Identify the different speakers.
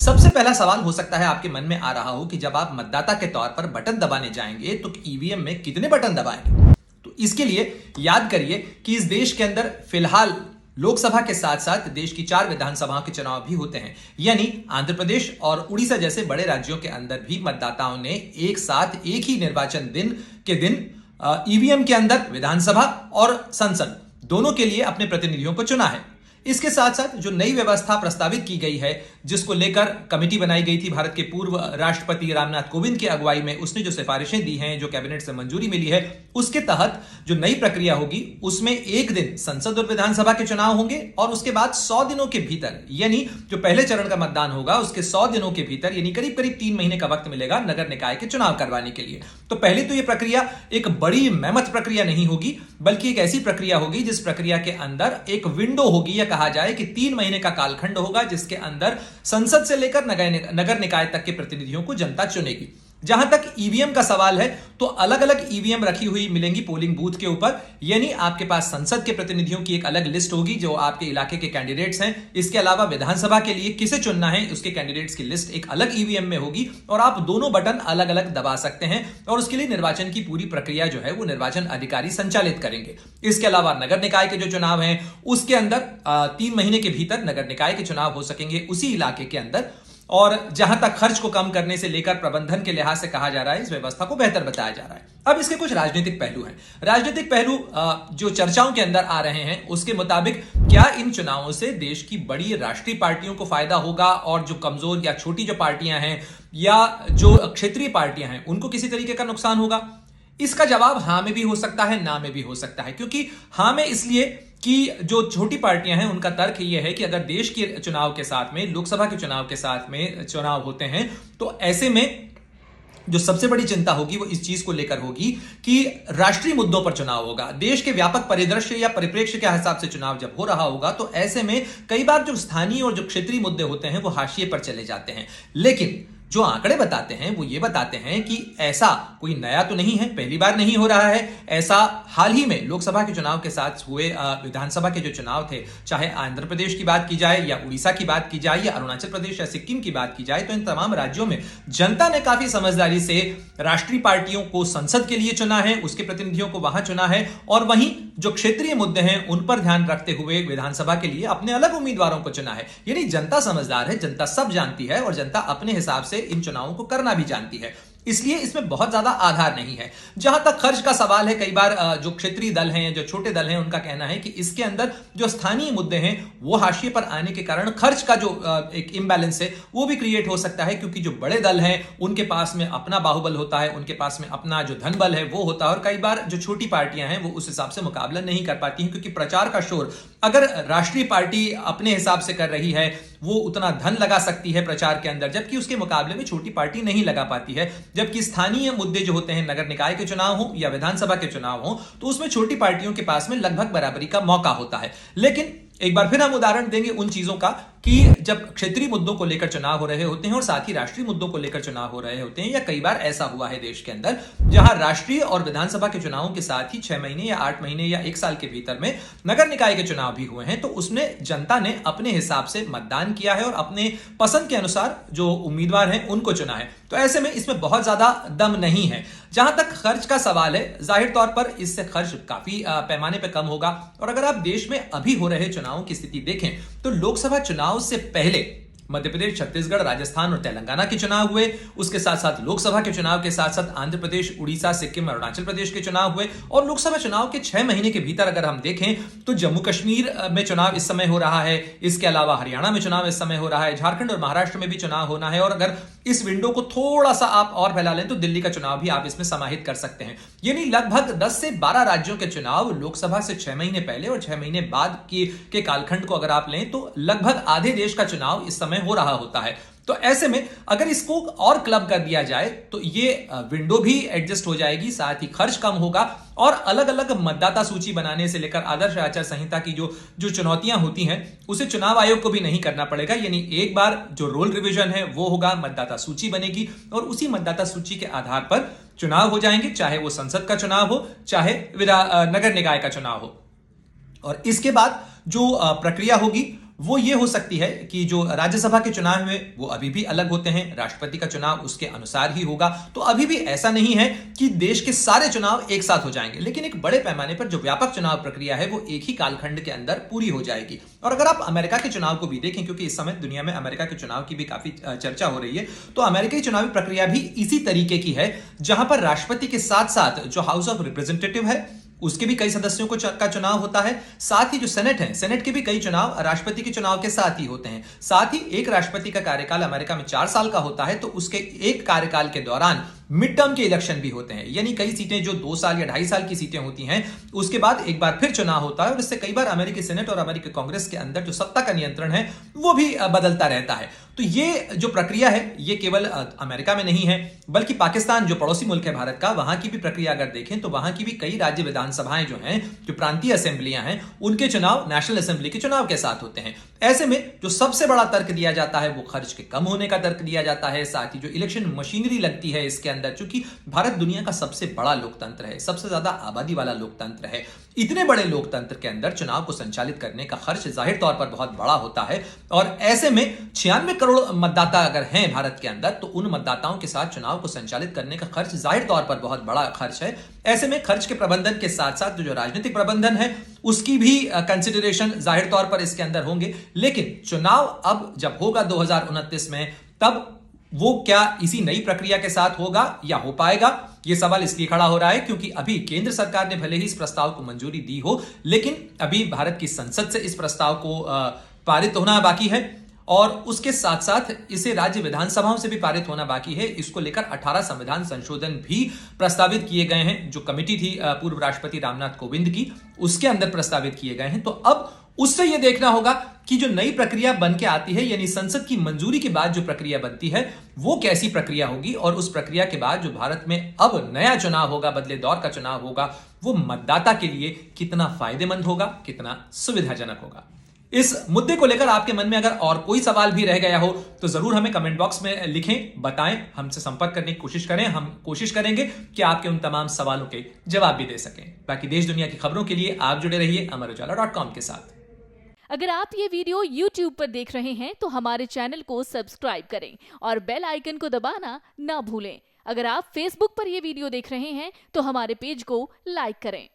Speaker 1: सबसे पहला सवाल हो सकता है आपके मन में आ रहा हो कि जब आप मतदाता के तौर पर बटन दबाने जाएंगे तो ईवीएम में कितने बटन दबाएंगे। तो इसके लिए याद करिए कि इस देश के अंदर फिलहाल लोकसभा के साथ साथ देश की 4 विधानसभाओं के चुनाव भी होते हैं, यानी आंध्र प्रदेश और उड़ीसा जैसे बड़े राज्यों के अंदर भी मतदाताओं ने एक साथ एक ही निर्वाचन दिन के दिन ईवीएम के अंदर विधानसभा और संसद दोनों के लिए अपने प्रतिनिधियों को चुना है। इसके साथ साथ जो नई व्यवस्था प्रस्तावित की गई है, जिसको लेकर कमेटी बनाई गई थी भारत के पूर्व राष्ट्रपति रामनाथ कोविंद की अगुवाई में, उसने जो सिफारिशें दी हैं, जो कैबिनेट से मंजूरी मिली है, उसके तहत जो नई प्रक्रिया होगी उसमें एक दिन संसद और विधानसभा के चुनाव होंगे और उसके बाद 100 दिनों के भीतर, यानी जो पहले चरण का मतदान होगा उसके 100 दिनों के भीतर, यानी करीब करीब 3 महीने का वक्त मिलेगा नगर निकाय के चुनाव करवाने के लिए। तो पहले तो यह प्रक्रिया एक बड़ी मेहनत प्रक्रिया नहीं होगी, बल्कि एक ऐसी प्रक्रिया होगी जिस प्रक्रिया के अंदर एक विंडो होगी, या कहा जाए कि 3 महीने का कालखंड होगा, जिसके अंदर संसद से लेकर नगर निकाय तक के प्रतिनिधियों को जनता चुनेगी। जहां तक ईवीएम का सवाल है, तो अलग अलग ईवीएम रखी हुई मिलेंगी पोलिंग बूथ के ऊपर, यानी आपके पास संसद के प्रतिनिधियों की एक अलग लिस्ट होगी जो आपके इलाके के कैंडिडेट्स हैं। इसके अलावा विधानसभा के लिए किसे चुनना है उसके कैंडिडेट्स की लिस्ट एक अलग ईवीएम में होगी और आप दोनों बटन अलग अलग दबा सकते हैं और उसके लिए निर्वाचन की पूरी प्रक्रिया जो है वो निर्वाचन अधिकारी संचालित करेंगे। इसके अलावा नगर निकाय के जो चुनाव हैं उसके अंदर 3 महीने के भीतर नगर निकाय के चुनाव हो सकेंगे उसी इलाके के अंदर। और जहां तक खर्च को कम करने से लेकर प्रबंधन के लिहाज से कहा जा रहा है, इस व्यवस्था को बेहतर बताया जा रहा है। अब इसके कुछ राजनीतिक पहलू हैं। राजनीतिक पहलू जो चर्चाओं के अंदर आ रहे हैं उसके मुताबिक क्या इन चुनावों से देश की बड़ी राष्ट्रीय पार्टियों को फायदा होगा और जो कमजोर या छोटी जो पार्टियां हैं या जो क्षेत्रीय पार्टियां हैं उनको किसी तरीके का नुकसान होगा। इसका जवाब हां में भी हो सकता है, ना में भी हो सकता है। क्योंकि हां में इसलिए कि जो छोटी पार्टियां हैं उनका तर्क यह है कि अगर देश के चुनाव के साथ में, लोकसभा के चुनाव के साथ में चुनाव होते हैं, तो ऐसे में जो सबसे बड़ी चिंता होगी वो इस चीज को लेकर होगी कि राष्ट्रीय मुद्दों पर चुनाव होगा। देश के व्यापक परिदृश्य या परिप्रेक्ष्य के हिसाब से चुनाव जब हो रहा होगा तो ऐसे में कई बार जो स्थानीय और जो क्षेत्रीय मुद्दे होते हैं वो हाशिए पर चले जाते हैं। लेकिन जो आंकड़े बताते हैं वो ये बताते हैं कि ऐसा कोई नया तो नहीं है, पहली बार नहीं हो रहा है। ऐसा हाल ही में लोकसभा के चुनाव के साथ हुए विधानसभा के जो चुनाव थे, चाहे आंध्र प्रदेश की बात की जाए या उड़ीसा की बात की जाए या अरुणाचल प्रदेश या सिक्किम की बात की जाए, तो इन तमाम राज्यों में जनता ने काफी समझदारी से राष्ट्रीय पार्टियों को संसद के लिए चुना है, उसके प्रतिनिधियों को वहां चुना है और वहीं जो क्षेत्रीय मुद्दे हैं उन पर ध्यान रखते हुए विधानसभा के लिए अपने अलग उम्मीदवारों को चुना है। यानी जनता समझदार है, जनता सब जानती है और जनता अपने हिसाब से इन चुनावों को करना भी जानती है, इसलिए इसमें बहुत ज्यादा आधार नहीं है। जहां तक खर्च का सवाल है, कई बार जो क्षेत्रीय दल हैं, जो छोटे दल हैं, उनका कहना है कि इसके अंदर जो स्थानीय मुद्दे हैं वो हाशिए पर आने के कारण खर्च का जो एक इम्बैलेंस है वो भी क्रिएट हो सकता है। क्योंकि जो बड़े दल हैं उनके पास में अपना बाहुबल होता है, उनके पास में अपना जो धन बल है वो होता है और कई बार जो छोटी पार्टियां हैं वो उस हिसाब से मुकाबला नहीं कर पाती हैं। क्योंकि प्रचार का शोर अगर राष्ट्रीय पार्टी अपने हिसाब से कर रही है वो उतना धन लगा सकती है प्रचार के अंदर, जबकि उसके मुकाबले में छोटी पार्टी नहीं लगा पाती है। जबकि स्थानीय मुद्दे जो होते हैं, नगर निकाय के चुनाव हो या विधानसभा के चुनाव हो, तो उसमें छोटी पार्टियों के पास में लगभग बराबरी का मौका होता है। लेकिन एक बार फिर हम उदाहरण देंगे उन चीजों का कि जब क्षेत्रीय मुद्दों को लेकर चुनाव हो रहे होते हैं और साथ ही राष्ट्रीय मुद्दों को लेकर चुनाव हो रहे होते हैं, या कई बार ऐसा हुआ है देश के अंदर जहां राष्ट्रीय और विधानसभा के चुनावों के साथ ही 6 महीने या 8 महीने या 1 साल के भीतर में नगर निकाय के चुनाव भी हुए हैं, तो उसमें जनता ने अपने हिसाब से मतदान किया है और अपने पसंद के अनुसार जो उम्मीदवार हैं उनको चुना है। तो ऐसे में इसमें बहुत ज्यादा दम नहीं है। जहां तक खर्च का सवाल है, जाहिर तौर पर इससे खर्च काफी पैमाने पर कम होगा। और अगर आप देश में अभी हो रहे चुनावों की स्थिति देखें तो लोकसभा चुनाव से पहले मध्य प्रदेश, छत्तीसगढ़, राजस्थान और तेलंगाना के चुनाव हुए। उसके साथ साथ लोकसभा के चुनाव के साथ साथ आंध्र प्रदेश, उड़ीसा, सिक्किम, अरुणाचल प्रदेश के चुनाव हुए। और लोकसभा चुनाव के 6 महीने के भीतर अगर हम देखें तो जम्मू कश्मीर में चुनाव इस समय हो रहा है, इसके अलावा हरियाणा में चुनाव इस समय हो रहा है, झारखंड और महाराष्ट्र में भी चुनाव होना है। और अगर इस विंडो को थोड़ा सा आप और फैला लें तो दिल्ली का चुनाव भी आप इसमें समाहित कर सकते हैं। यानी लगभग 10 से 12 राज्यों के चुनाव लोकसभा से 6 महीने पहले और 6 महीने बाद के कालखंड को अगर आप लें तो लगभग आधे देश का चुनाव इस समय हो रहा होता है। तो ऐसे में अगर इसको और क्लब कर दिया जाए तो ये विंडो भी एडजस्ट हो जाएगी, साथ ही खर्च कम होगा और अलग अलग मतदाता सूची बनाने से लेकर आदर्श आचार संहिता की जो चुनौतियां होती हैं उसे चुनाव आयोग को भी नहीं करना पड़ेगा। यानी एक बार जो रोल रिवीजन है वो होगा, मतदाता सूची बनेगी और उसी मतदाता सूची के आधार पर चुनाव हो जाएंगे, चाहे वो संसद का चुनाव हो चाहे नगर निकाय का चुनाव हो। और इसके बाद जो प्रक्रिया होगी वो ये हो सकती है कि जो राज्यसभा के चुनाव में वो अभी भी अलग होते हैं, राष्ट्रपति का चुनाव उसके अनुसार ही होगा। तो अभी भी ऐसा नहीं है कि देश के सारे चुनाव एक साथ हो जाएंगे, लेकिन एक बड़े पैमाने पर जो व्यापक चुनाव प्रक्रिया है वो एक ही कालखंड के अंदर पूरी हो जाएगी। और अगर आप अमेरिका के चुनाव को भी देखें, क्योंकि इस समय दुनिया में अमेरिका के चुनाव की भी काफी चर्चा हो रही है, तो अमेरिकी चुनावी प्रक्रिया भी इसी तरीके की है, जहां पर राष्ट्रपति के साथ साथ जो हाउस ऑफ रिप्रेजेंटेटिव है उसके भी कई सदस्यों का चुनाव होता है। साथ ही जो सेनेट है, सेनेट के भी कई चुनाव राष्ट्रपति के चुनाव के साथ ही होते हैं। साथ ही एक राष्ट्रपति का कार्यकाल अमेरिका में 4 साल का होता है, तो उसके एक कार्यकाल के दौरान मिड टर्म के इलेक्शन भी होते हैं, यानी कई सीटें जो 2 साल या 2.5 साल की सीटें होती हैं उसके बाद एक बार फिर चुनाव होता है। और इससे कई बार अमेरिकी सेनेट और अमेरिकी कांग्रेस के अंदर जो सत्ता का नियंत्रण है वो भी बदलता रहता है। तो ये जो प्रक्रिया है ये केवल अमेरिका में नहीं है, बल्कि पाकिस्तान जो पड़ोसी मुल्क है भारत का, वहां की भी प्रक्रिया अगर देखें तो वहां की भी कई राज्य विधानसभाएं जो हैं, जो प्रांतीय असेंबलियां हैं, उनके चुनाव नेशनल असेंबली के चुनाव के साथ होते हैं। ऐसे में जो सबसे बड़ा तर्क दिया जाता है वो खर्च के कम होने का तर्क दिया जाता है। साथ ही जो इलेक्शन मशीनरी लगती है इसके अंदर, चूंकि भारत दुनिया का सबसे बड़ा लोकतंत्र है, सबसे ज्यादा आबादी वाला लोकतंत्र है, इतने बड़े लोकतंत्र के अंदर चुनाव को संचालित करने का खर्च जाहिर तौर पर बहुत बड़ा होता है। और ऐसे में 96 करोड़ मतदाता अगर हैं भारत के अंदर, तो उन मतदाताओं के साथ चुनाव को संचालित करने का खर्च जाहिर तौर पर बहुत बड़ा खर्च है। ऐसे में खर्च के प्रबंधन के साथ साथ जो राजनीतिक प्रबंधन है उसकी भी कंसिडरेशन जाहिर तौर पर इसके अंदर होंगे। लेकिन चुनाव अब जब होगा 2029 में, तब वो क्या इसी नई प्रक्रिया के साथ होगा या हो पाएगा, यह सवाल इसलिए खड़ा हो रहा है क्योंकि अभी केंद्र सरकार ने भले ही इस प्रस्ताव को मंजूरी दी हो, लेकिन अभी भारत की संसद से इस प्रस्ताव को पारित होना बाकी है और उसके साथ साथ इसे राज्य विधानसभाओं से भी पारित होना बाकी है। इसको लेकर 18 संविधान संशोधन भी प्रस्तावित किए गए हैं। जो कमेटी थी पूर्व राष्ट्रपति रामनाथ कोविंद की, उसके अंदर प्रस्तावित किए गए हैं। तो अब उससे यह देखना होगा कि जो नई प्रक्रिया बन के आती है, यानी संसद की मंजूरी के बाद जो प्रक्रिया बनती है वो कैसी प्रक्रिया होगी, और उस प्रक्रिया के बाद जो भारत में अब नया चुनाव होगा, बदले दौर का चुनाव होगा, वो मतदाता के लिए कितना फायदेमंद होगा, कितना सुविधाजनक होगा। इस मुद्दे को लेकर आपके मन में अगर और कोई सवाल भी रह गया हो तो जरूर हमें कमेंट बॉक्स में लिखें, बताएं, हमसे संपर्क करने की कोशिश करें। हम कोशिश करेंगे कि आपके उन तमाम सवालों के जवाब भी दे सकें। बाकी देश दुनिया की खबरों के लिए आप जुड़े रहिए amarujala.com के साथ।
Speaker 2: अगर आप ये वीडियो YouTube पर देख रहे हैं तो हमारे चैनल को सब्सक्राइब करें और बेल आइकन को दबाना ना भूलें। अगर आप Facebook पर ये वीडियो देख रहे हैं तो हमारे पेज को लाइक करें।